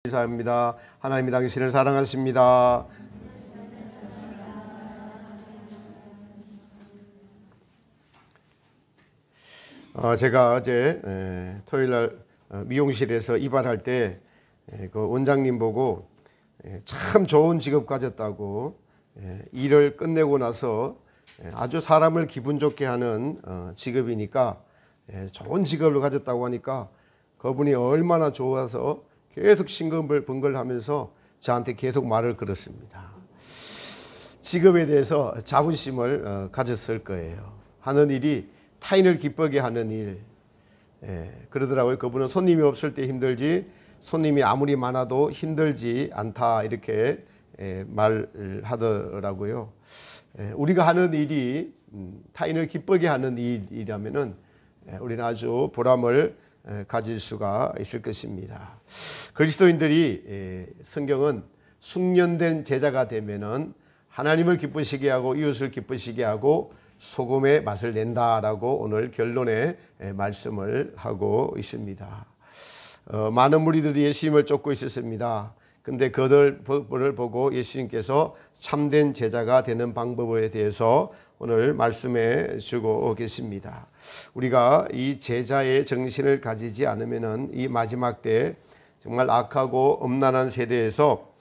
감사합니다. 하나님이 당신을 사랑하십니다. 제가 어제 토요일날 미용실에서 이발할 때 그 원장님 보고 참 좋은 직업 가졌다고, 일을 끝내고 나서 아주 사람을 기분 좋게 하는 직업이니까 좋은 직업을 가졌다고 하니까 그분이 얼마나 좋아서 계속 싱글벙글하면서 저한테 계속 말을 걸었습니다. 직업에 대해서 자부심을 가졌을 거예요. 하는 일이 타인을 기쁘게 하는 일. 그러더라고요. 그분은 손님이 없을 때 힘들지 손님이 아무리 많아도 힘들지 않다, 이렇게 말하더라고요. 우리가 하는 일이 타인을 기쁘게 하는 일이라면은 우리는 아주 보람을 가질 수가 있을 것입니다. 그리스도인들이 성경은 숙련된 제자가 되면은 하나님을 기쁘시게 하고 이웃을 기쁘시게 하고 소금의 맛을 낸다라고 오늘 결론의 말씀을 하고 있습니다. 많은 무리들이 예수님을 쫓고 있었습니다. 근데 그들을 보고 예수님께서 참된 제자가 되는 방법에 대해서 오늘 말씀해 주고 계십니다. 우리가 이 제자의 정신을 가지지 않으면은 이 마지막 때 정말 악하고 엄난한 세대에서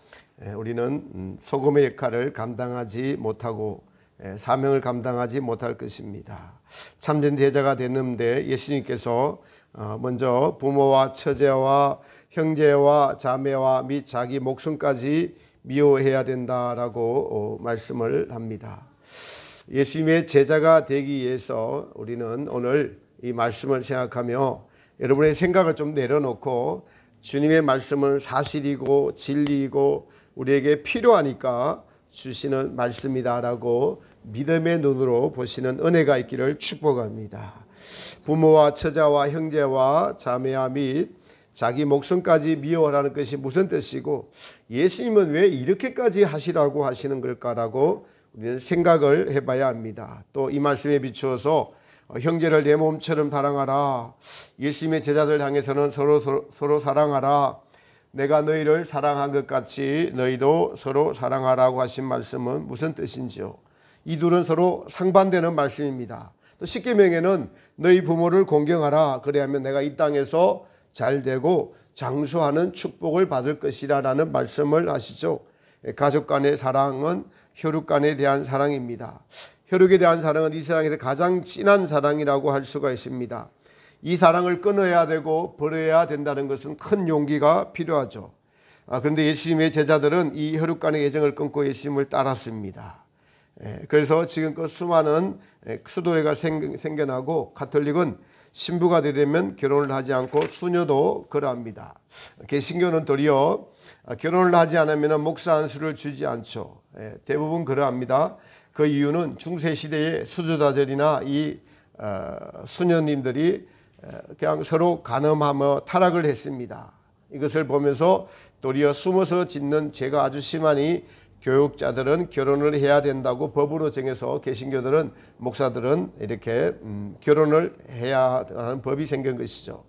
우리는 소금의 역할을 감당하지 못하고 사명을 감당하지 못할 것입니다. 참된 제자가 되는데 예수님께서 먼저 부모와 처제와 형제와 자매와 및 자기 목숨까지 미워해야 된다라고 말씀을 합니다. 예수님의 제자가 되기 위해서 우리는 오늘 이 말씀을 생각하며 여러분의 생각을 좀 내려놓고 주님의 말씀은 사실이고 진리이고 우리에게 필요하니까 주시는 말씀이다라고 믿음의 눈으로 보시는 은혜가 있기를 축복합니다. 부모와 처자와 형제와 자매와 및 자기 목숨까지 미워하라는 것이 무슨 뜻이고 예수님은 왜 이렇게까지 하시라고 하시는 걸까라고 우리는 생각을 해봐야 합니다. 또 이 말씀에 비추어서 형제를 내 몸처럼 사랑하라. 예수님의 제자들 향해서는 서로 사랑하라. 내가 너희를 사랑한 것 같이 너희도 서로 사랑하라고 하신 말씀은 무슨 뜻인지요? 이 둘은 서로 상반되는 말씀입니다. 또 십계명에는 너희 부모를 공경하라. 그래야면 내가 이 땅에서 잘되고 장수하는 축복을 받을 것이라 라는 말씀을 하시죠. 가족 간의 사랑은 혈육 간에 대한 사랑입니다. 혈육에 대한 사랑은 이 세상에서 가장 진한 사랑이라고 할 수가 있습니다. 이 사랑을 끊어야 되고 버려야 된다는 것은 큰 용기가 필요하죠. 그런데 예수님의 제자들은 이 혈육 간의 애정을 끊고 예수님을 따랐습니다. 그래서 지금껏 수많은 수도회가 생겨나고 가톨릭은 신부가 되려면 결혼을 하지 않고 수녀도 거러합니다. 개신교는 도리어 결혼을 하지 않으면 목사 안수를 주지 않죠. 대부분 그러합니다. 그 이유는 중세시대의 수도자들이나 이 수녀님들이 그냥 서로 간음하며 타락을 했습니다. 이것을 보면서 도리어 숨어서 짓는 죄가 아주 심하니 교육자들은 결혼을 해야 된다고 법으로 정해서 개신교들은 목사들은 이렇게 결혼을 해야 하는 법이 생긴 것이죠.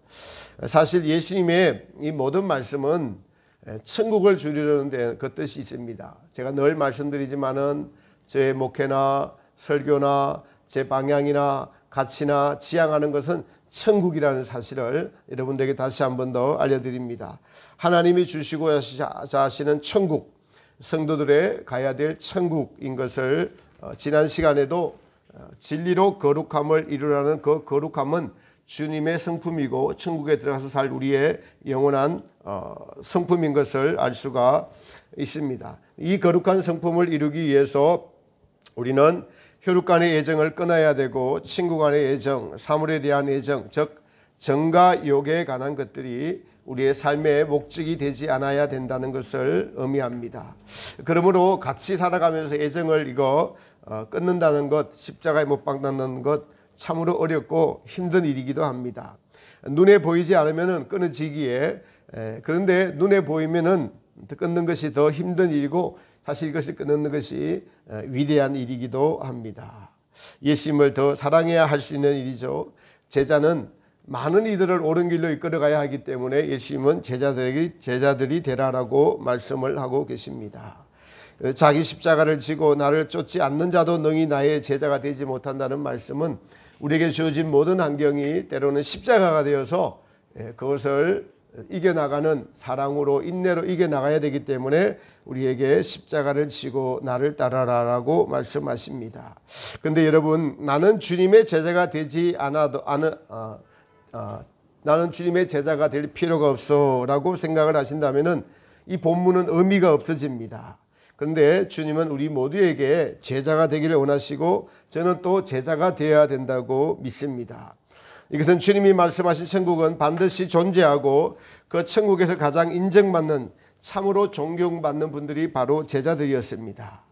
사실 예수님의 이 모든 말씀은 천국을 주려는 데 그 뜻이 있습니다. 제가 늘 말씀드리지만은 제 목회나 설교나 제 방향이나 가치나 지향하는 것은 천국이라는 사실을 여러분들에게 다시 한 번 더 알려드립니다. 하나님이 주시고 하시는 천국, 성도들의 가야 될 천국인 것을 지난 시간에도 진리로 거룩함을 이루라는 그 거룩함은 주님의 성품이고 천국에 들어가서 살 우리의 영원한 성품인 것을 알 수가 있습니다. 이 거룩한 성품을 이루기 위해서 우리는 혈육 간의 애정을 끊어야 되고 친구 간의 애정, 사물에 대한 애정, 즉 정과 욕에 관한 것들이 우리의 삶의 목적이 되지 않아야 된다는 것을 의미합니다. 그러므로 같이 살아가면서 애정을 끊는다는 것, 십자가에 못 박는 것 참으로 어렵고 힘든 일이기도 합니다. 눈에 보이지 않으면 끊어지기에, 그런데 눈에 보이면은 끊는 것이 더 힘든 일이고 사실 이것을 끊는 것이 위대한 일이기도 합니다. 예수님을 더 사랑해야 할 수 있는 일이죠. 제자는 많은 이들을 옳은 길로 이끌어가야 하기 때문에 예수님은 제자들이 되라라고 말씀을 하고 계십니다. 자기 십자가를 지고 나를 쫓지 않는 자도 능히 나의 제자가 되지 못한다는 말씀은 우리에게 주어진 모든 환경이 때로는 십자가가 되어서 그것을 이겨나가는 사랑으로 인내로 이겨나가야 되기 때문에 우리에게 십자가를 지고 나를 따라라라고 말씀하십니다. 그런데 여러분, 나는 주님의 제자가 되지 나는 주님의 제자가 될 필요가 없어 라고 생각을 하신다면 이 본문은 의미가 없어집니다. 그런데 주님은 우리 모두에게 제자가 되기를 원하시고 저는 또 제자가 되어야 된다고 믿습니다. 이것은 주님이 말씀하신 천국은 반드시 존재하고 그 천국에서 가장 인정받는 참으로 존경받는 분들이 바로 제자들이었습니다.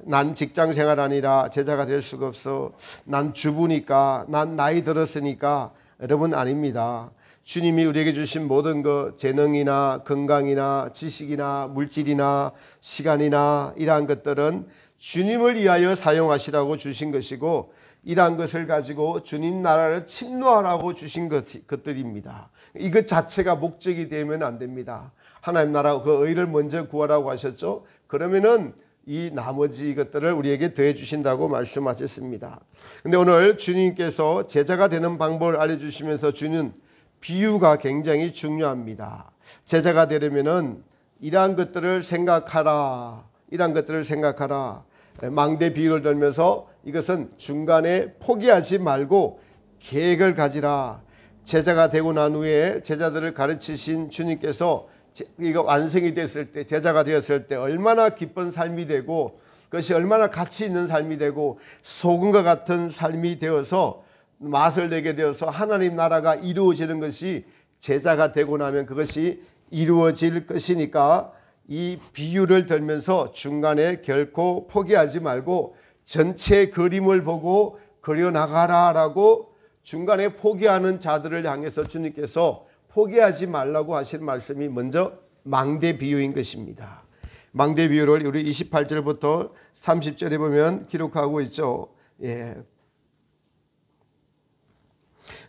난 직장생활 아니라 제자가 될 수가 없어. 난 주부니까, 난 나이 들었으니까. 여러분, 아닙니다. 주님이 우리에게 주신 모든 것, 재능이나 건강이나 지식이나 물질이나 시간이나 이러한 것들은 주님을 위하여 사용하시라고 주신 것이고 이러한 것을 가지고 주님 나라를 침노하라고 주신 것들입니다. 이것 자체가 목적이 되면 안 됩니다. 하나님 나라 그 의를 먼저 구하라고 하셨죠. 그러면은 이 나머지 것들을 우리에게 더해 주신다고 말씀하셨습니다. 근데 오늘 주님께서 제자가 되는 방법을 알려주시면서 주는 비유가 굉장히 중요합니다. 제자가 되려면은 이러한 것들을 생각하라. 이러한 것들을 생각하라. 망대 비유를 들면서 이것은 중간에 포기하지 말고 계획을 가지라. 제자가 되고 난 후에 제자들을 가르치신 주님께서 이거 완성이 됐을 때, 제자가 되었을 때 얼마나 기쁜 삶이 되고 그것이 얼마나 가치 있는 삶이 되고 소금과 같은 삶이 되어서 맛을 내게 되어서 하나님 나라가 이루어지는 것이 제자가 되고 나면 그것이 이루어질 것이니까 이 비유를 들면서 중간에 결코 포기하지 말고 전체 그림을 보고 그려나가라라고 중간에 포기하는 자들을 향해서 주님께서 포기하지 말라고 하신 말씀이 먼저 망대 비유인 것입니다. 망대 비유를 우리 28절부터 30절에 보면 기록하고 있죠.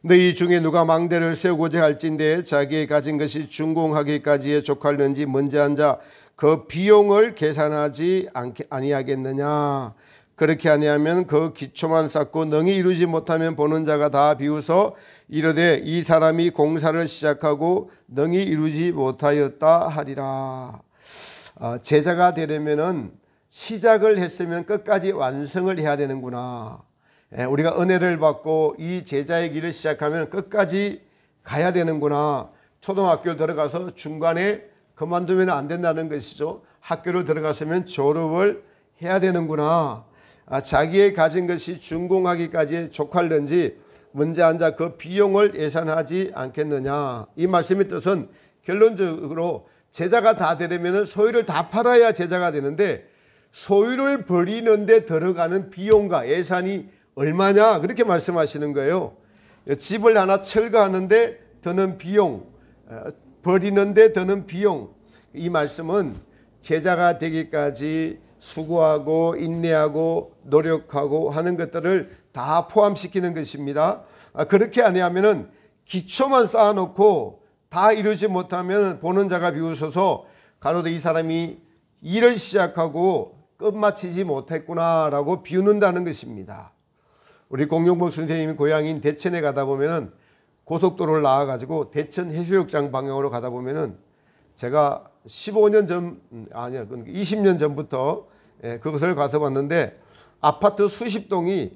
너희 중에 누가 망대를 세우고자 할진대 자기의 가진 것이 준공하기까지에 족할는지 먼저 앉아 그 비용을 계산하지 아니하겠느냐. 그렇게 아니하면 그 기초만 쌓고 능히 이루지 못하면 보는 자가 다 비웃어 이르되 이 사람이 공사를 시작하고 능히 이루지 못하였다 하리라. 제자가 되려면은 시작을 했으면 끝까지 완성을 해야 되는구나. 우리가 은혜를 받고 이 제자의 길을 시작하면 끝까지 가야 되는구나. 초등학교를 들어가서 중간에 그만두면 안 된다는 것이죠. 학교를 들어갔으면 졸업을 해야 되는구나. 자기의 가진 것이 준공하기까지 족할는지 먼저 앉아 그 비용을 예산하지 않겠느냐. 이 말씀의 뜻은 결론적으로 제자가 다 되려면 소유를 다 팔아야 제자가 되는데 소유를 버리는 데 들어가는 비용과 예산이 얼마냐 그렇게 말씀하시는 거예요. 집을 하나 철거하는데 드는 비용, 버리는데 드는 비용. 이 말씀은 제자가 되기까지 수고하고 인내하고 노력하고 하는 것들을 다 포함시키는 것입니다. 그렇게 아니하면은 기초만 쌓아놓고 다 이루지 못하면 보는 자가 비웃어서 가로되 이 사람이 일을 시작하고 끝마치지 못했구나라고 비웃는다는 것입니다. 우리 공룡복 선생님이 고향인 대천에 가다 보면은 고속도로를 나와가지고 대천 해수욕장 방향으로 가다 보면은 제가 15년 전, 아니야, 20년 전부터 그것을 가서 봤는데 아파트 수십 동이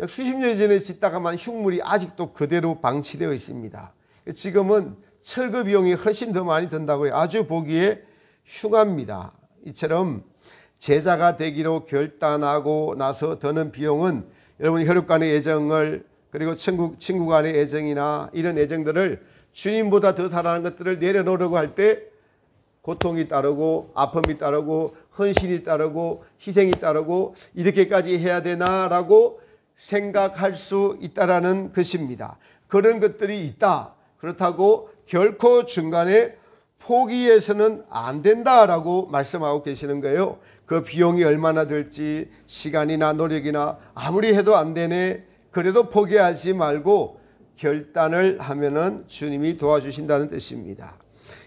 수십 년 전에 짓다가만 흉물이 아직도 그대로 방치되어 있습니다. 지금은 철거 비용이 훨씬 더 많이 든다고요. 아주 보기에 흉합니다. 이처럼 제자가 되기로 결단하고 나서 드는 비용은 여러분 혈육 간의 애정을 그리고 친구 간의 애정이나 이런 애정들을 주님보다 더 사랑하는 것들을 내려놓으려고 할 때 고통이 따르고 아픔이 따르고 헌신이 따르고 희생이 따르고 이렇게까지 해야 되나라고 생각할 수 있다라는 것입니다. 그런 것들이 있다. 그렇다고 결코 중간에 포기해서는 안 된다라고 말씀하고 계시는 거예요. 그 비용이 얼마나 들지 시간이나 노력이나 아무리 해도 안 되네. 그래도 포기하지 말고 결단을 하면은 주님이 도와주신다는 뜻입니다.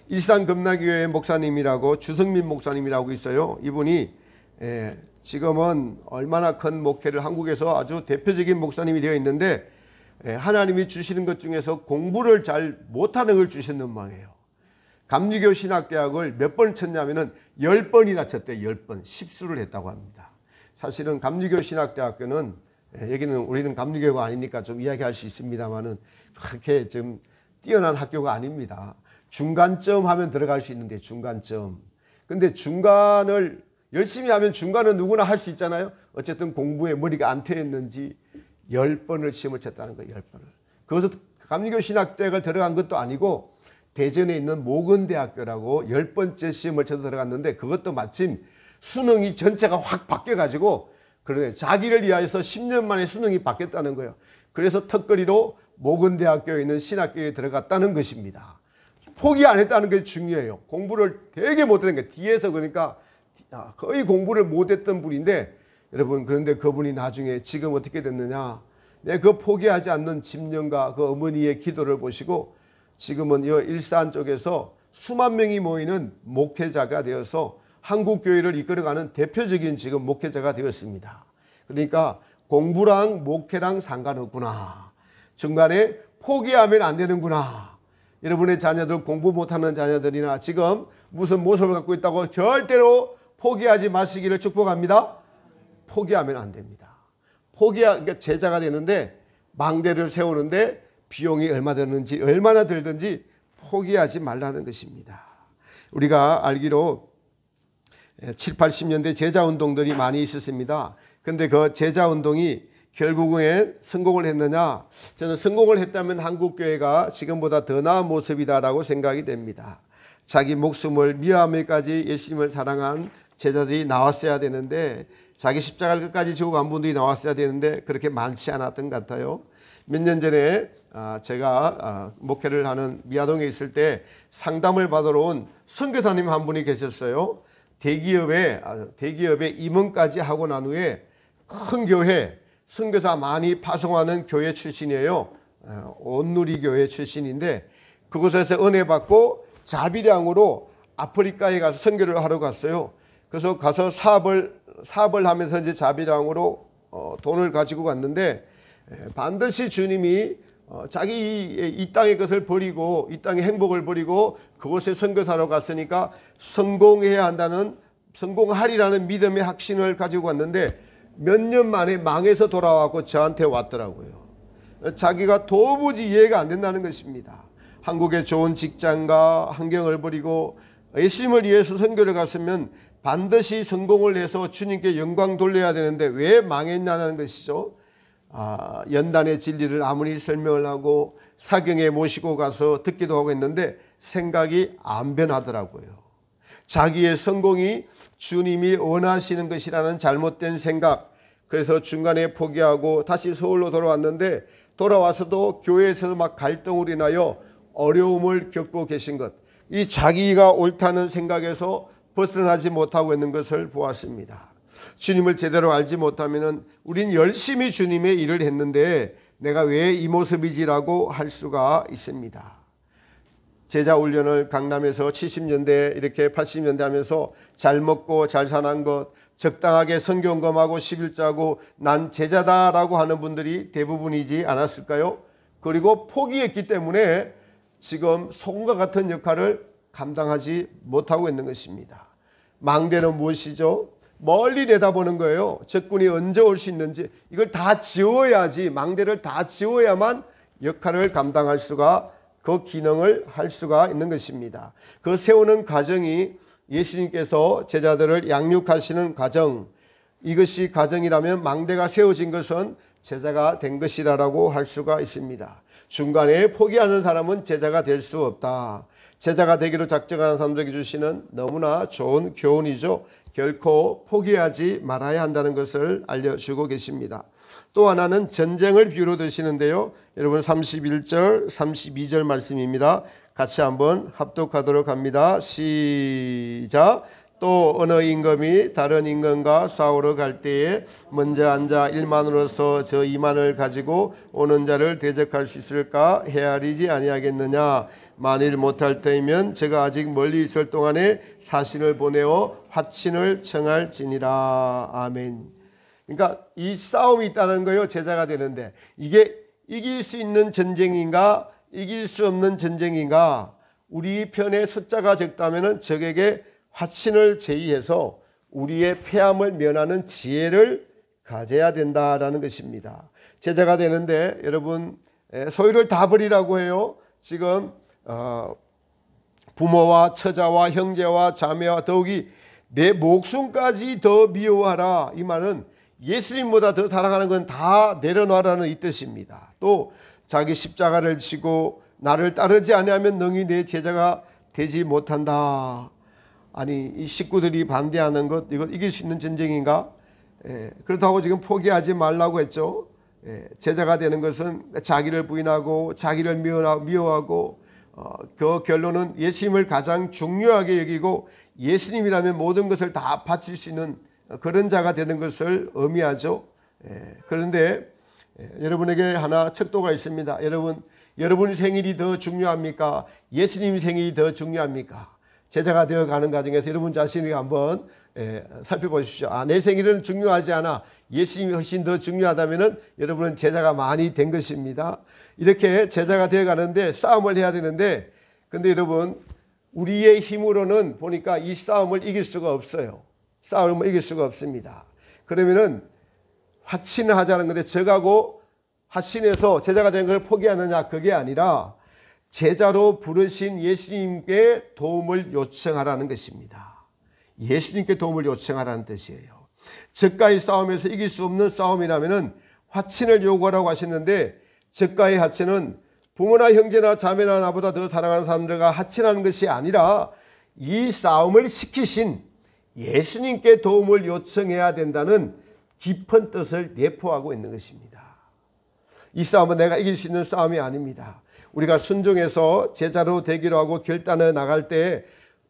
일산금나교회 목사님이라고 주성민 목사님이라고 있어요. 이분이 지금은 얼마나 큰 목회를 한국에서 아주 대표적인 목사님이 되어 있는데 하나님이 주시는 것 중에서 공부를 잘 못하는 걸 주시는 모양이에요. 감리교 신학대학을 몇 번 쳤냐면은 10번이나 쳤대. 10번. 십수를 했다고 합니다. 사실은 감리교 신학대학교는 여기는 우리는 감리교가 아니니까 좀 이야기할 수 있습니다만은 그렇게 좀 뛰어난 학교가 아닙니다. 중간점 하면 들어갈 수 있는데 중간점. 근데 중간을 열심히 하면 중간은 누구나 할 수 있잖아요. 어쨌든 공부에 머리가 안 트였는지 10번을 시험을 쳤다는 거예요. 10번을. 그것은 감리교 신학대학을 들어간 것도 아니고 대전에 있는 모건대학교라고 10번째 시험을 쳐서 들어갔는데 그것도 마침 수능이 전체가 확 바뀌어가지고 그러네. 자기를 위하여서 10년 만에 수능이 바뀌었다는 거예요. 그래서 턱걸이로 모건대학교에 있는 신학교에 들어갔다는 것입니다. 포기 안 했다는 게 중요해요. 공부를 되게 못했던 거예요. 뒤에서 그러니까 거의 공부를 못했던 분인데 여러분 그런데 그분이 나중에 지금 어떻게 됐느냐. 그 포기하지 않는 집념과 그 어머니의 기도를 보시고 지금은 이 일산 쪽에서 수만 명이 모이는 목회자가 되어서 한국 교회를 이끌어가는 대표적인 지금 목회자가 되었습니다. 그러니까 공부랑 목회랑 상관없구나. 중간에 포기하면 안 되는구나. 여러분의 자녀들 공부 못하는 자녀들이나 지금 무슨 모습을 갖고 있다고 절대로 포기하지 마시기를 축복합니다. 포기하면 안 됩니다. 그러니까 제자가 되는데 망대를 세우는데 비용이 얼마나 들든지 포기하지 말라는 것입니다. 우리가 알기로 7, 80년대 제자운동들이 많이 있었습니다. 근데 그 제자운동이 결국엔 성공을 했느냐? 저는 성공을 했다면 한국교회가 지금보다 더 나은 모습이다라고 생각이 됩니다. 자기 목숨을 미워하면까지 예수님을 사랑한 제자들이 나왔어야 되는데 자기 십자가를 끝까지 지고 간 분들이 나왔어야 되는데 그렇게 많지 않았던 것 같아요. 몇 년 전에 제가 목회를 하는 미아동에 있을 때 상담을 받으러 온 선교사님 한 분이 계셨어요. 대기업에 임원까지 하고 난 후에 큰 교회 선교사 많이 파송하는 교회 출신이에요. 온누리교회 출신인데 그곳에서 은혜 받고 자비량으로 아프리카에 가서 선교를 하러 갔어요. 그래서 가서 사업을 하면서 이제 자비량으로 돈을 가지고 갔는데 반드시 주님이 자기 이 땅의 것을 버리고 이 땅의 행복을 버리고 그곳에 선교사로 갔으니까 성공하리라는 믿음의 확신을 가지고 왔는데 몇 년 만에 망해서 돌아와서 저한테 왔더라고요. 자기가 도무지 이해가 안 된다는 것입니다. 한국의 좋은 직장과 환경을 버리고 예수님을 위해서 선교를 갔으면 반드시 성공을 해서 주님께 영광 돌려야 되는데 왜 망했냐는 것이죠. 연단의 진리를 아무리 설명을 하고 사경에 모시고 가서 듣기도 하고 했는데 생각이 안 변하더라고요. 자기의 성공이 주님이 원하시는 것이라는 잘못된 생각. 그래서 중간에 포기하고 다시 서울로 돌아왔는데 돌아와서도 교회에서 막 갈등으로 인하여 어려움을 겪고 계신 것. 이 자기가 옳다는 생각에서 벗어나지 못하고 있는 것을 보았습니다. 주님을 제대로 알지 못하면 우린 열심히 주님의 일을 했는데 내가 왜 이 모습이지라고 할 수가 있습니다. 제자 훈련을 강남에서 70년대 이렇게 80년대 하면서 잘 먹고 잘 사는 것, 적당하게 성경검하고 11자고 난 제자다라고 하는 분들이 대부분이지 않았을까요? 그리고 포기했기 때문에 지금 소금과 같은 역할을 감당하지 못하고 있는 것입니다. 망대는 무엇이죠? 멀리 내다보는 거예요. 적군이 언제 올 수 있는지 이걸 다 지워야지, 망대를 다 지워야만 역할을 감당할 수가, 그 기능을 할 수가 있는 것입니다. 그 세우는 과정이 예수님께서 제자들을 양육하시는 과정, 이것이 과정이라면 망대가 세워진 것은 제자가 된 것이다라고 할 수가 있습니다. 중간에 포기하는 사람은 제자가 될 수 없다. 제자가 되기로 작정하는 사람들에게 주시는 너무나 좋은 교훈이죠. 결코 포기하지 말아야 한다는 것을 알려주고 계십니다. 또 하나는 전쟁을 비유로 드시는데요. 여러분 31절, 32절 말씀입니다. 같이 한번 합독하도록 합니다. 시작. 또 어느 임금이 다른 임금과 싸우러 갈 때에 먼저 앉아 1만으로서 저 2만을 가지고 오는 자를 대적할 수 있을까 헤아리지 아니하겠느냐. 만일 못할 때이면 제가 아직 멀리 있을 동안에 사신을 보내어 화친을 청할지니라. 아멘. 그러니까 이 싸움이 있다는 거예요. 제자가 되는데 이게 이길 수 있는 전쟁인가 이길 수 없는 전쟁인가. 우리 편에 숫자가 적다면 적에게 화친을 제의해서 우리의 패함을 면하는 지혜를 가져야 된다라는 것입니다. 제자가 되는데 여러분 소유를 다 버리라고 해요. 지금 부모와 처자와 형제와 자매와 더욱이 내 목숨까지 더 미워하라. 이 말은 예수님보다 더 사랑하는 건 다 내려놔라는 이 뜻입니다. 또 자기 십자가를 지고 나를 따르지 아니하면 능히 내 제자가 되지 못한다. 아니 이 식구들이 반대하는 것 이거 이길 수 있는 전쟁인가? 그렇다고 지금 포기하지 말라고 했죠. 제자가 되는 것은 자기를 부인하고 자기를 미워하고 그 결론은 예수님을 가장 중요하게 여기고 예수님이라면 모든 것을 다 바칠 수 있는 그런 자가 되는 것을 의미하죠. 그런데 여러분에게 하나 척도가 있습니다. 여러분 생일이 더 중요합니까? 예수님 생일이 더 중요합니까? 제자가 되어가는 과정에서 여러분 자신이 한번 살펴보십시오. 내 생일은 중요하지 않아. 예수님이 훨씬 더 중요하다면 여러분은 제자가 많이 된 것입니다. 이렇게 제자가 되어가는데 싸움을 해야 되는데 근데 여러분 우리의 힘으로는 보니까 이 싸움을 이길 수가 없어요. 싸움을 이길 수가 없습니다. 그러면은 화친을 하자는 건데 적하고 화친해서 제자가 된 걸 포기하느냐 그게 아니라 제자로 부르신 예수님께 도움을 요청하라는 것입니다. 예수님께 도움을 요청하라는 뜻이에요. 적과의 싸움에서 이길 수 없는 싸움이라면 화친을 요구하라고 하셨는데 적과의 화친은 부모나 형제나 자매나 나보다 더 사랑하는 사람들과 화친하는 것이 아니라 이 싸움을 시키신 예수님께 도움을 요청해야 된다는 깊은 뜻을 내포하고 있는 것입니다. 이 싸움은 내가 이길 수 있는 싸움이 아닙니다. 우리가 순종해서 제자로 되기로 하고 결단해 나갈 때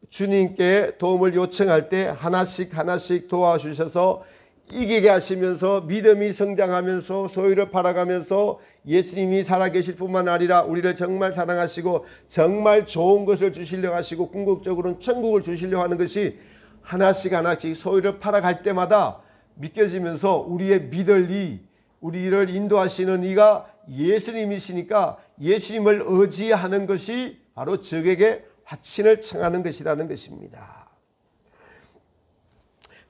주님께 도움을 요청할 때 하나씩 도와주셔서 이기게 하시면서 믿음이 성장하면서 소유를 팔아가면서 예수님이 살아계실 뿐만 아니라 우리를 정말 사랑하시고 정말 좋은 것을 주시려고 하시고 궁극적으로는 천국을 주시려고 하는 것이 하나씩 소유를 팔아갈 때마다 믿겨지면서 우리의 믿음이 우리를 인도하시는 이가 예수님이시니까 예수님을 의지하는 것이 바로 적에게 화친을 청하는 것이라는 것입니다.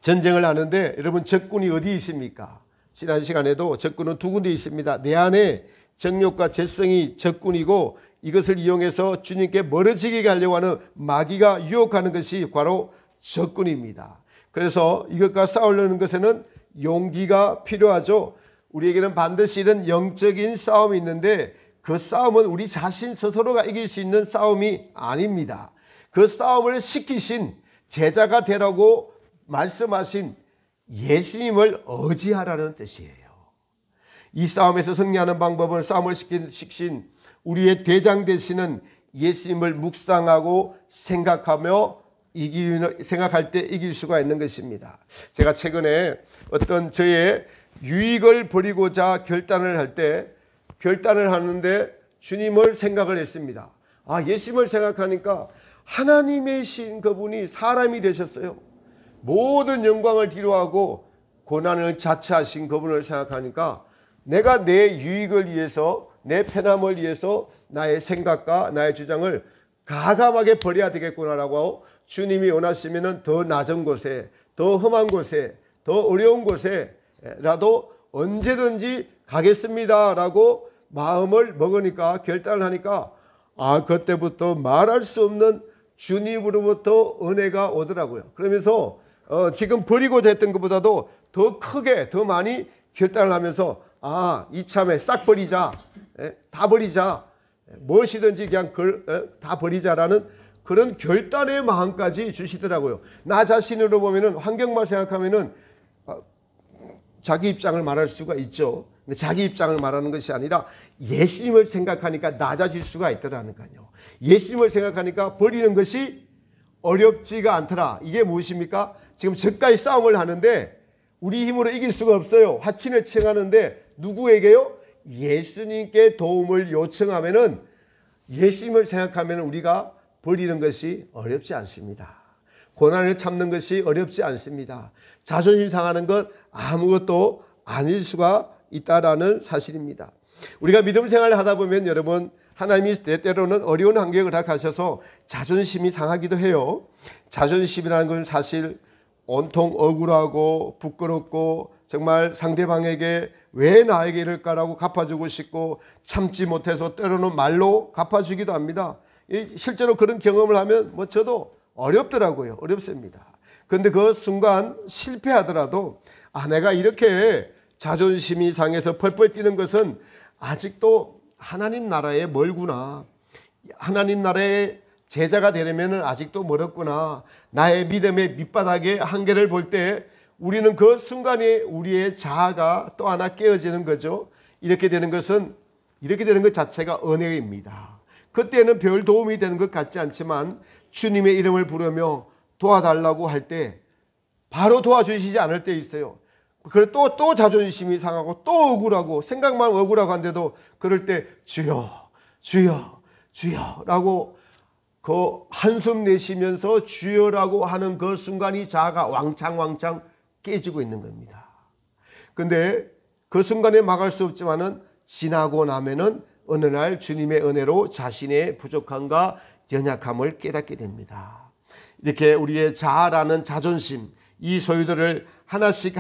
전쟁을 하는데 여러분 적군이 어디 있습니까? 지난 시간에도 적군은 두 군데 있습니다. 내 안에 정욕과 재성이 적군이고 이것을 이용해서 주님께 멀어지게 하려고 하는 마귀가 유혹하는 것이 바로 적군입니다. 그래서 이것과 싸우려는 것에는 용기가 필요하죠. 우리에게는 반드시 이런 영적인 싸움이 있는데 그 싸움은 우리 자신 스스로가 이길 수 있는 싸움이 아닙니다. 그 싸움을 시키신 제자가 되라고 말씀하신 예수님을 의지하라는 뜻이에요. 이 싸움에서 승리하는 방법을 싸움을 시키신 우리의 대장 되시는 예수님을 묵상하고 생각할 때 이길 수가 있는 것입니다. 제가 최근에 어떤 저의 유익을 버리고자 결단을 할 때 결단을 하는데 주님을 생각을 했습니다. 예수님을 생각하니까 하나님이신 그분이 사람이 되셨어요. 모든 영광을 뒤로하고 고난을 자처하신 그분을 생각하니까 내가 내 유익을 위해서 내 편함을 위해서 나의 생각과 나의 주장을 가감하게 버려야 되겠구나라고 주님이 원하시면 더 낮은 곳에 더 험한 곳에 더 어려운 곳에라도 언제든지 가겠습니다라고 마음을 먹으니까 결단을 하니까 그때부터 말할 수 없는 주님으로부터 은혜가 오더라고요. 그러면서 지금 버리고자 했던 것보다도 더 크게 더 많이 결단을 하면서 이참에 싹 버리자, 다 버리자, 무엇이든지 그냥 다 버리자라는 그런 결단의 마음까지 주시더라고요. 나 자신으로 보면은 환경만 생각하면은 자기 입장을 말할 수가 있죠. 근데 자기 입장을 말하는 것이 아니라 예수님을 생각하니까 낮아질 수가 있더라니까요. 예수님을 생각하니까 버리는 것이 어렵지가 않더라. 이게 무엇입니까? 지금 적과의 싸움을 하는데 우리 힘으로 이길 수가 없어요. 화친을 청하는데 누구에게요? 예수님께 도움을 요청하면은, 예수님을 생각하면 우리가 버리는 것이 어렵지 않습니다. 고난을 참는 것이 어렵지 않습니다. 자존심 상하는 것 아무것도 아닐 수가 있다라는 사실입니다. 우리가 믿음 생활을 하다 보면 여러분, 하나님이 때때로는 어려운 환경을 허락하셔서 자존심이 상하기도 해요. 자존심이라는 건 사실 온통 억울하고 부끄럽고 정말 상대방에게 왜 나에게 이럴까라고 갚아주고 싶고 참지 못해서 때로는 말로 갚아주기도 합니다. 실제로 그런 경험을 하면 저도 어렵더라고요. 어렵습니다. 그런데 그 순간 실패하더라도 내가 이렇게 자존심이 상해서 펄펄 뛰는 것은 아직도 하나님 나라에 멀구나. 하나님 나라의 제자가 되려면 아직도 멀었구나. 나의 믿음의 밑바닥의 한계를 볼 때 우리는 그 순간에 우리의 자아가 또 하나 깨어지는 거죠. 이렇게 되는 것 자체가 은혜입니다. 그때는 별 도움이 되는 것 같지 않지만 주님의 이름을 부르며 도와달라고 할 때 바로 도와주시지 않을 때 있어요. 그래 또 자존심이 상하고 또 억울하고 생각만 억울하고 한데도 그럴 때 주여 주여 주여라고 그 한숨 내쉬면서 주여라고 하는 그 순간이 자아가 왕창 깨지고 있는 겁니다. 근데 그 순간에 막을 수 없지만은 지나고 나면은 어느 날 주님의 은혜로 자신의 부족함과 연약함을 깨닫게 됩니다. 이렇게 우리의 자아라는 자존심, 이 소유들을 하나씩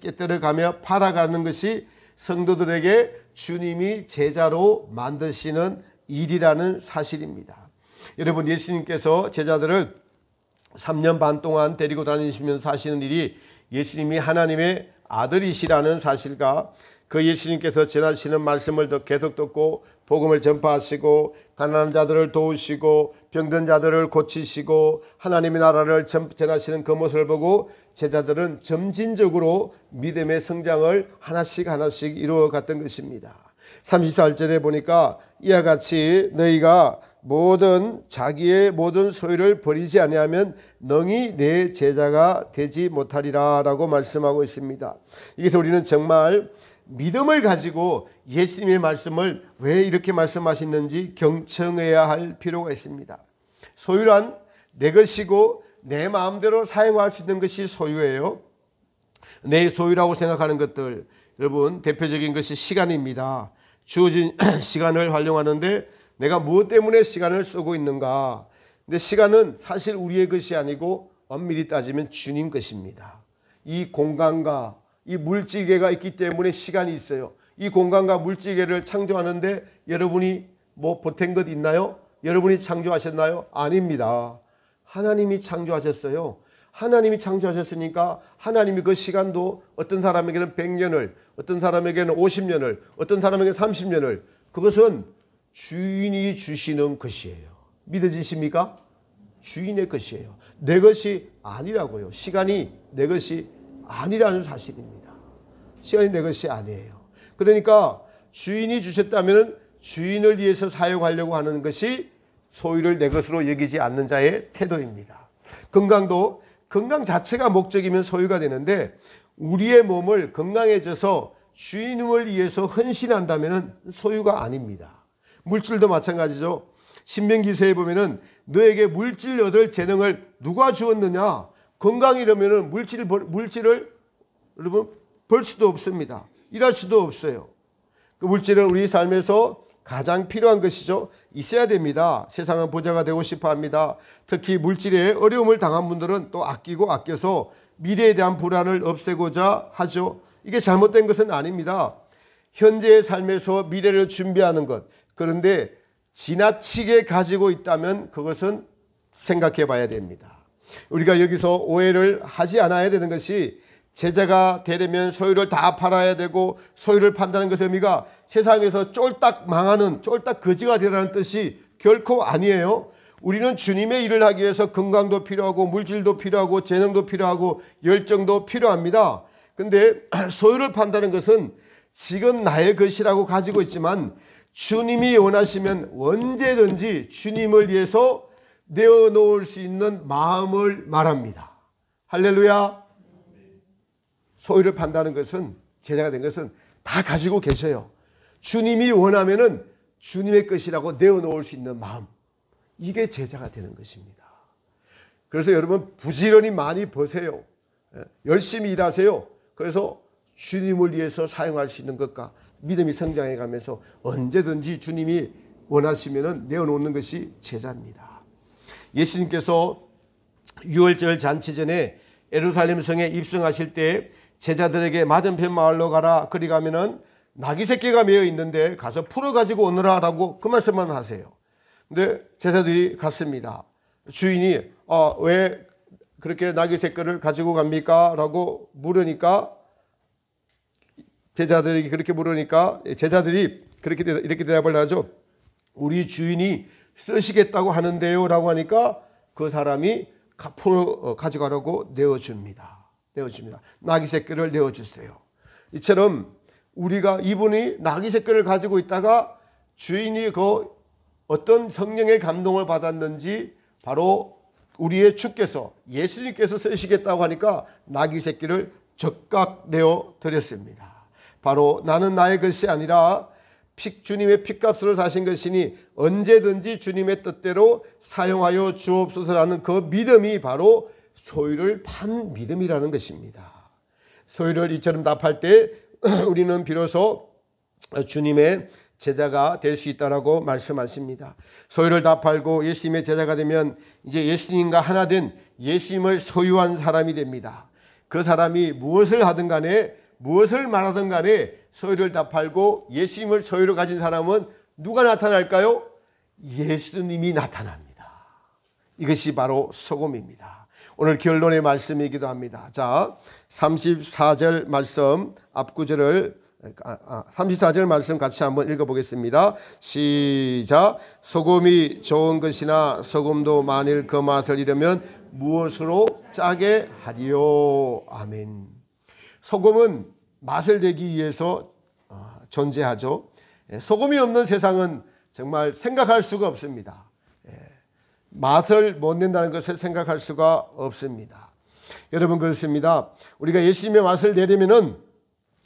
깨뜨려가며 팔아가는 것이 성도들에게 주님이 제자로 만드시는 일이라는 사실입니다. 여러분, 예수님께서 제자들을 3년 반 동안 데리고 다니시면서 하시는 일이 예수님이 하나님의 아들이시라는 사실과 그 예수님께서 전하시는 말씀을 더 계속 듣고 복음을 전파하시고 가난한 자들을 도우시고 병든 자들을 고치시고 하나님의 나라를 전하시는 그 모습을 보고 제자들은 점진적으로 믿음의 성장을 하나씩 이루어갔던 것입니다. 34절에 보니까 이와 같이 너희가 자기의 모든 소유를 버리지 아니하면 능히 내 제자가 되지 못하리라 라고 말씀하고 있습니다. 여기서 우리는 정말 믿음을 가지고 예수님의 말씀을 왜 이렇게 말씀하시는지 경청해야 할 필요가 있습니다. 소유란 내 것이고 내 마음대로 사용할 수 있는 것이 소유예요. 내 소유라고 생각하는 것들, 여러분, 대표적인 것이 시간입니다. 주어진 시간을 활용하는데 내가 무엇 때문에 시간을 쓰고 있는가? 근데 시간은 사실 우리의 것이 아니고 엄밀히 따지면 주님 것입니다. 이 공간과 이 물질계가 있기 때문에 시간이 있어요. 이 공간과 물질계를 창조하는데 여러분이 보탠 것 있나요? 여러분이 창조하셨나요? 아닙니다. 하나님이 창조하셨어요. 하나님이 창조하셨으니까 하나님이 그 시간도 어떤 사람에게는 100년을, 어떤 사람에게는 50년을, 어떤 사람에게는 30년을, 그것은 주인이 주시는 것이에요. 믿어지십니까? 주인의 것이에요. 내 것이 아니라고요. 시간이 내 것이 아니라는 사실입니다. 시간이 내 것이 아니에요. 그러니까 주인이 주셨다면 주인을 위해서 사용하려고 하는 것이 소유를 내 것으로 여기지 않는 자의 태도입니다. 건강 자체가 목적이면 소유가 되는데 우리의 몸을 건강해져서 주인을 위해서 헌신한다면 소유가 아닙니다. 물질도 마찬가지죠. 신명기서에 보면은 너에게 물질 얻을 재능을 누가 주었느냐? 건강이라면은 물질을 여러분 벌 수도 없습니다. 일할 수도 없어요. 그 물질은 우리 삶에서 가장 필요한 것이죠. 있어야 됩니다. 세상은 부자가 되고 싶어 합니다. 특히 물질에 어려움을 당한 분들은 또 아껴서 미래에 대한 불안을 없애고자 하죠. 이게 잘못된 것은 아닙니다. 현재의 삶에서 미래를 준비하는 것, 그런데 지나치게 가지고 있다면 그것은 생각해 봐야 됩니다. 우리가 여기서 오해를 하지 않아야 되는 것이 제자가 되려면 소유를 다 팔아야 되고 소유를 판다는 것의 의미가 세상에서 쫄딱 망하는 쫄딱 거지가 되라는 뜻이 결코 아니에요. 우리는 주님의 일을 하기 위해서 건강도 필요하고 물질도 필요하고 재능도 필요하고 열정도 필요합니다. 근데 소유를 판다는 것은 지금 나의 것이라고 가지고 있지만 주님이 원하시면 언제든지 주님을 위해서 내어놓을 수 있는 마음을 말합니다. 할렐루야. 소유를 판다는 것은, 제자가 된 것은 다 가지고 계셔요. 주님이 원하면은 주님의 것이라고 내어놓을 수 있는 마음, 이게 제자가 되는 것입니다. 그래서 여러분 부지런히 많이 버세요. 열심히 일하세요. 그래서 주님을 위해서 사용할 수 있는 것과 믿음이 성장해 가면서 언제든지 주님이 원하시면은 내어놓는 것이 제자입니다. 예수님께서 유월절 잔치 전에 예루살렘 성에 입성하실 때 제자들에게 맞은편 마을로 가라, 그리 가면은 나귀 새끼가 매어 있는데 가서 풀어 가지고 오너라라고 그 말씀만 하세요. 근데 제자들이 갔습니다. 주인이 왜 그렇게 나귀 새끼를 가지고 갑니까? 라고 물으니까, 제자들이 그렇게 물으니까 제자들이 이렇게 대답을 하죠. 우리 주인이 쓰시겠다고 하는데요 라고 하니까 그 사람이 풀어 가져가라고 내어줍니다. 나귀 새끼를 내어주세요. 이처럼 우리가, 이분이 나귀 새끼를 가지고 있다가 주인이 그 어떤 성령의 감동을 받았는지 바로 우리의 주께서, 예수님께서 쓰시겠다고 하니까 나귀 새끼를 적각 내어 드렸습니다. 바로 나는 나의 것이 아니라 주님의 핏값으로 사신 것이니 언제든지 주님의 뜻대로 사용하여 주옵소서라는 그 믿음이 바로 소유를 판 믿음이라는 것입니다. 소유를 이처럼 답할 때 우리는 비로소 주님의 제자가 될 수 있다라고 말씀하십니다. 소유를 다 팔고 예수님의 제자가 되면 이제 예수님과 하나 된 예수님을 소유한 사람이 됩니다. 그 사람이 무엇을 하든 간에, 무엇을 말하든 간에 소유를 다 팔고 예수님을 소유로 가진 사람은 누가 나타날까요? 예수님이 나타납니다. 이것이 바로 소금입니다. 오늘 결론의 말씀이기도 합니다. 자, 34절 말씀, 앞구절을 34절 말씀 같이 한번 읽어보겠습니다. 시작. 소금이 좋은 것이나 소금도 만일 그 맛을 잃으면 무엇으로 짜게 하리요. 아멘. 소금은 맛을 내기 위해서 존재하죠. 소금이 없는 세상은 정말 생각할 수가 없습니다. 맛을 못 낸다는 것을 생각할 수가 없습니다. 여러분 그렇습니다. 우리가 예수님의 맛을 내려면은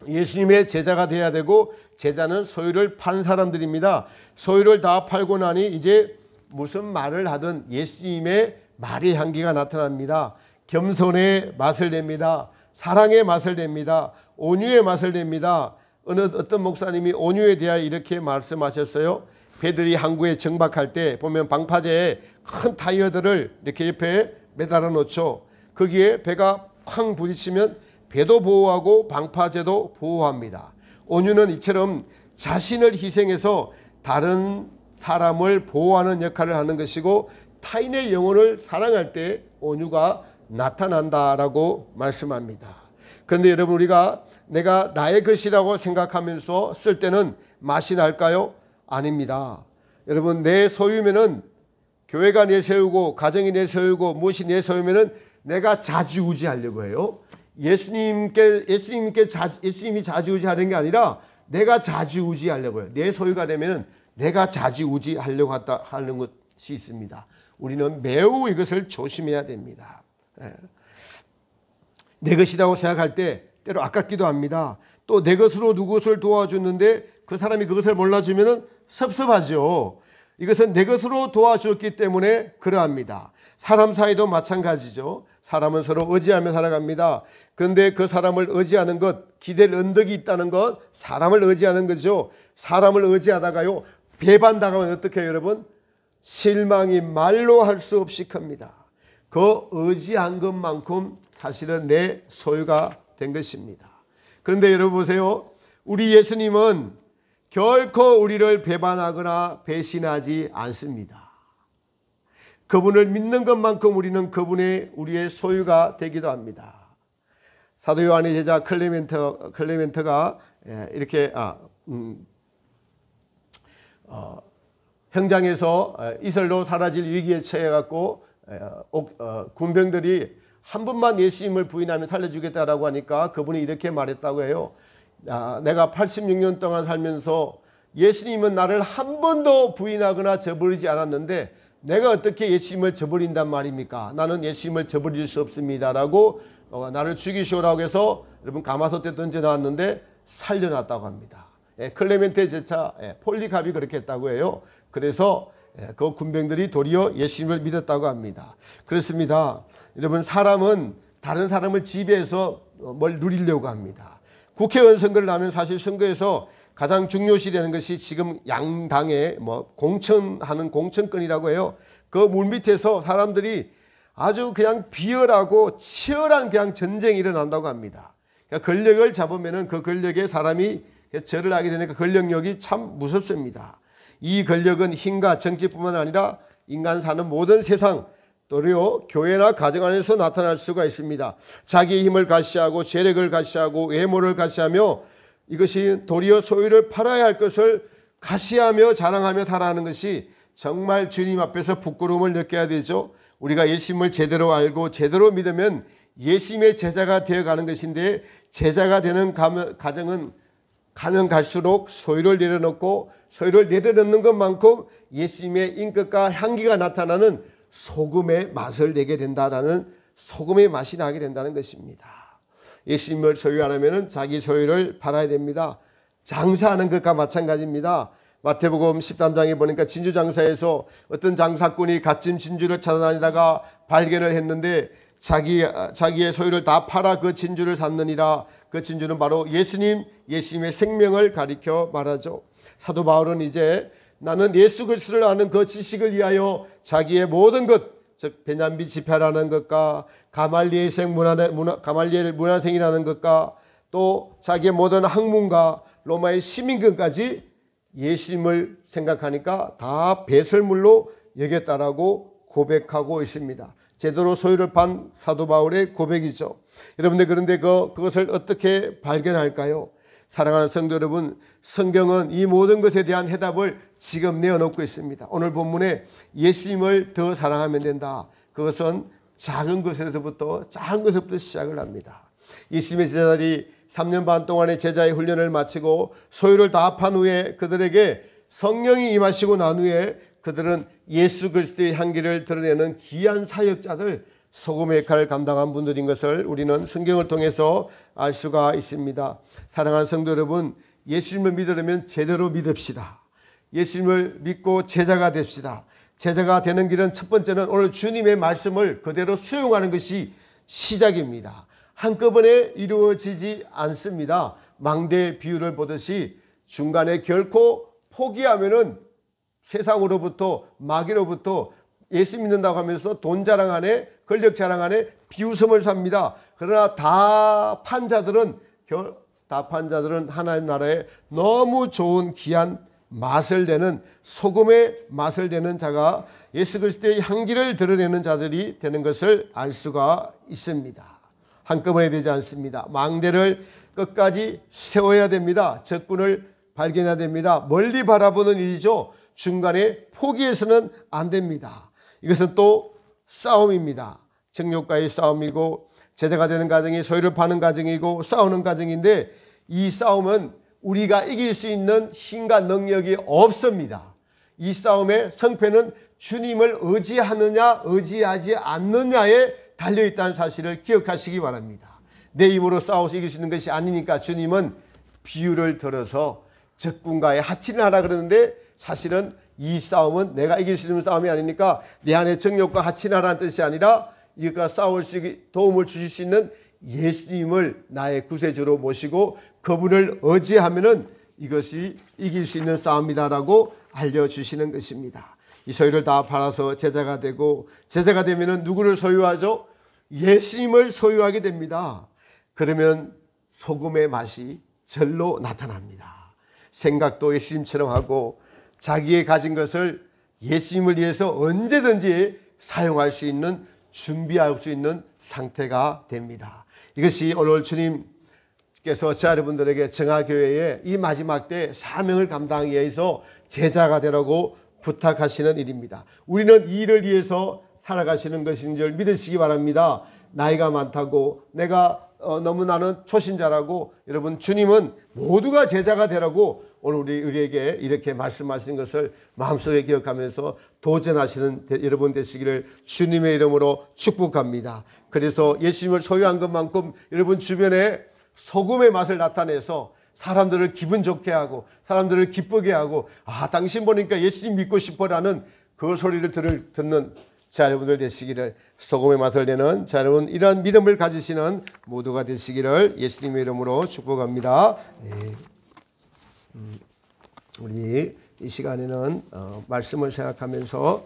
예수님의 제자가 돼야 되고, 제자는 소유를 판 사람들입니다. 소유를 다 팔고 나니 이제 무슨 말을 하든 예수님의 말의 향기가 나타납니다. 겸손의 맛을 냅니다. 사랑의 맛을 냅니다. 온유의 맛을 냅니다. 어떤 목사님이 온유에 대하여 이렇게 말씀하셨어요. 배들이 항구에 정박할 때 보면 방파제에 큰 타이어들을 이렇게 옆에 매달아 놓죠. 거기에 배가 쾅 부딪히면 배도 보호하고 방파제도 보호합니다. 온유는 이처럼 자신을 희생해서 다른 사람을 보호하는 역할을 하는 것이고, 타인의 영혼을 사랑할 때 온유가 나타난다라고 말씀합니다. 그런데 여러분, 우리가 내가 나의 것이라고 생각하면서 쓸 때는 맛이 날까요? 아닙니다. 여러분, 내 소유면은 교회가 내 소유고 가정이 내 소유고 무엇이 내 소유면은 내가 좌지우지하려고 해요. 예수님이 좌지우지하는 게 아니라 내가 좌지우지하려고 해요. 내 소유가 되면은 내가 좌지우지하려고 하는 것이 있습니다. 우리는 매우 이것을 조심해야 됩니다. 내 것이라고 생각할 때 때로 아깝기도 합니다. 또 내 것으로 누구를 도와주는데 그 사람이 그것을 몰라주면 섭섭하죠. 이것은 내 것으로 도와주었기 때문에 그러합니다. 사람 사이도 마찬가지죠. 사람은 서로 의지하며 살아갑니다. 그런데 그 사람을 의지하는 것, 기댈 언덕이 있다는 것, 사람을 의지하는 거죠. 사람을 의지하다가요, 배반당하면 어떻게 해요, 여러분? 실망이 말로 할 수 없이 큽니다. 그 의지한 것만큼 사실은 내 소유가 된 것입니다. 그런데 여러분 보세요. 우리 예수님은 결코 우리를 배반하거나 배신하지 않습니다. 그분을 믿는 것만큼 우리는 우리의 소유가 되기도 합니다. 사도 요한의 제자 클레멘트가 이렇게 현장에서 이슬로 사라질 위기에 처해갖고 군병들이 한 분만 예수님을 부인하면 살려주겠다라고 하니까 그분이 이렇게 말했다고 해요. 내가 86년 동안 살면서 예수님은 나를 한 번도 부인하거나 저버리지 않았는데 내가 어떻게 예수님을 저버린단 말입니까? 나는 예수님을 저버릴 수 없습니다 라고 나를 죽이시오라고 해서 여러분 가마솥에 던져놨는데 살려놨다고 합니다. 클레멘테 제차 폴리갑이 그렇게 했다고 해요. 그래서 그 군병들이 도리어 예수님을 믿었다고 합니다. 그렇습니다. 여러분, 사람은 다른 사람을 지배해서 뭘 누리려고 합니다. 국회의원 선거를 하면 사실 선거에서 가장 중요시 되는 것이 지금 양당의 공천하는 공천권이라고 해요. 그 물밑에서 사람들이 아주 그냥 비열하고 치열한 그냥 전쟁이 일어난다고 합니다. 그러니까 권력을 잡으면은 그 권력에 사람이 절을 하게 되니까 권력력이 참 무섭습니다. 이 권력은 힘과 정치뿐만 아니라 인간 사는 모든 세상, 도리어 교회나 가정 안에서 나타날 수가 있습니다. 자기의 힘을 가시하고 재력을 가시하고 외모를 가시하며 이것이 도리어 소유를 팔아야 할 것을 가시하며 자랑하며 살아가는 것이 정말 주님 앞에서 부끄러움을 느껴야 되죠. 우리가 예수님을 제대로 알고 제대로 믿으면 예수님의 제자가 되어가는 것인데, 제자가 되는 가정은 가면 갈수록 소유를 내려놓고 소유를 내려놓는 것만큼 예수님의 인격과 향기가 나타나는 소금의 맛을 내게 된다라는, 소금의 맛이 나게 된다는 것입니다. 예수님을 소유 안 하면 자기 소유를 팔아야 됩니다. 장사하는 것과 마찬가지입니다. 마태복음 13장에 보니까 진주장사에서 어떤 장사꾼이 갓짐 진주를 찾아다니다가 발견을 했는데 자기의 소유를 다 팔아 그 진주를 샀느니라. 그 진주는 바로 예수님의 생명을 가리켜 말하죠. 사도 바울은 이제 나는 예수 그리스도를 아는 그 지식을 위하여 자기의 모든 것, 즉 베냐민 지파라는 것과 가말리엘 문화생이라는 것과 또 자기의 모든 학문과 로마의 시민권까지 예수님을 생각하니까 다 배설물로 여겼다라고 고백하고 있습니다. 제대로 소유를 판 사도 바울의 고백이죠. 여러분들, 그런데 그것을 어떻게 발견할까요? 사랑하는 성도 여러분, 성경은 이 모든 것에 대한 해답을 지금 내어놓고 있습니다. 오늘 본문에 예수님을 더 사랑하면 된다. 그것은 작은 것에서부터 시작을 합니다. 예수님의 제자들이 3년 반 동안의 제자의 훈련을 마치고 소유를 다 판 후에 그들에게 성령이 임하시고 난 후에 그들은 예수 그리스도의 향기를 드러내는 귀한 사역자들, 소금의 역할을 감당한 분들인 것을 우리는 성경을 통해서 알 수가 있습니다. 사랑하는 성도 여러분, 예수님을 믿으려면 제대로 믿읍시다. 예수님을 믿고 제자가 됩시다. 제자가 되는 길은 첫 번째는 오늘 주님의 말씀을 그대로 수용하는 것이 시작입니다. 한꺼번에 이루어지지 않습니다. 망대 비유를 보듯이 중간에 결코 포기하면은 세상으로부터, 마귀로부터 예수 믿는다고 하면서 돈 자랑하네, 권력 자랑하네, 비웃음을 삽니다. 그러나 다 판 자들은 하나님 나라에 너무 좋은 귀한 맛을 내는, 소금의 맛을 내는 자가 예수 그리스도의 향기를 드러내는 자들이 되는 것을 알 수가 있습니다. 한꺼번에 되지 않습니다. 망대를 끝까지 세워야 됩니다. 적군을 발견해야 됩니다. 멀리 바라보는 일이죠. 중간에 포기해서는 안 됩니다. 이것은 또 싸움입니다. 정욕과의 싸움이고 제자가 되는 과정이 소유를 파는 과정이고 싸우는 과정인데, 이 싸움은 우리가 이길 수 있는 힘과 능력이 없습니다. 이 싸움의 성패는 주님을 의지하느냐 의지하지 않느냐에 달려있다는 사실을 기억하시기 바랍니다. 내 힘으로 싸워서 이길 수 있는 것이 아니니까 주님은 비유를 들어서 적군과의 하치를 하라 그러는데, 사실은 이 싸움은 내가 이길 수 있는 싸움이 아니니까 내 안에 정욕과 하치를 하라는 뜻이 아니라 이것과 싸울 수 있게 도움을 주실 수 있는 예수님을 나의 구세주로 모시고 그분을 의지하면은 이것이 이길 수 있는 싸움이다라고 알려주시는 것입니다. 이 소유를 다 팔아서 제자가 되고, 제자가 되면은 누구를 소유하죠? 예수님을 소유하게 됩니다. 그러면 소금의 맛이 절로 나타납니다. 생각도 예수님처럼 하고 자기의 가진 것을 예수님을 위해서 언제든지 사용할 수 있는, 준비할 수 있는 상태가 됩니다. 이것이 오늘 주님께서 저 여러분들에게 정화교회의 이 마지막 때 사명을 감당하기 위해서 제자가 되라고 부탁하시는 일입니다. 우리는 이 일을 위해서 살아가시는 것인 줄 믿으시기 바랍니다. 나이가 많다고, 내가 너무 나는 초신자라고, 여러분 주님은 모두가 제자가 되라고 오늘 우리에게 이렇게 말씀하시는 것을 마음속에 기억하면서 도전하시는 여러분 되시기를 주님의 이름으로 축복합니다. 그래서 예수님을 소유한 것만큼 여러분 주변에 소금의 맛을 나타내서 사람들을 기분 좋게 하고 사람들을 기쁘게 하고 당신 보니까 예수님 믿고 싶어라는 그 소리를 듣는 자 여러분들 되시기를 소금의 맛을 내는 자 여러분 이러한 믿음을 가지시는 모두가 되시기를 예수님의 이름으로 축복합니다. 우리 이 시간에는 말씀을 생각하면서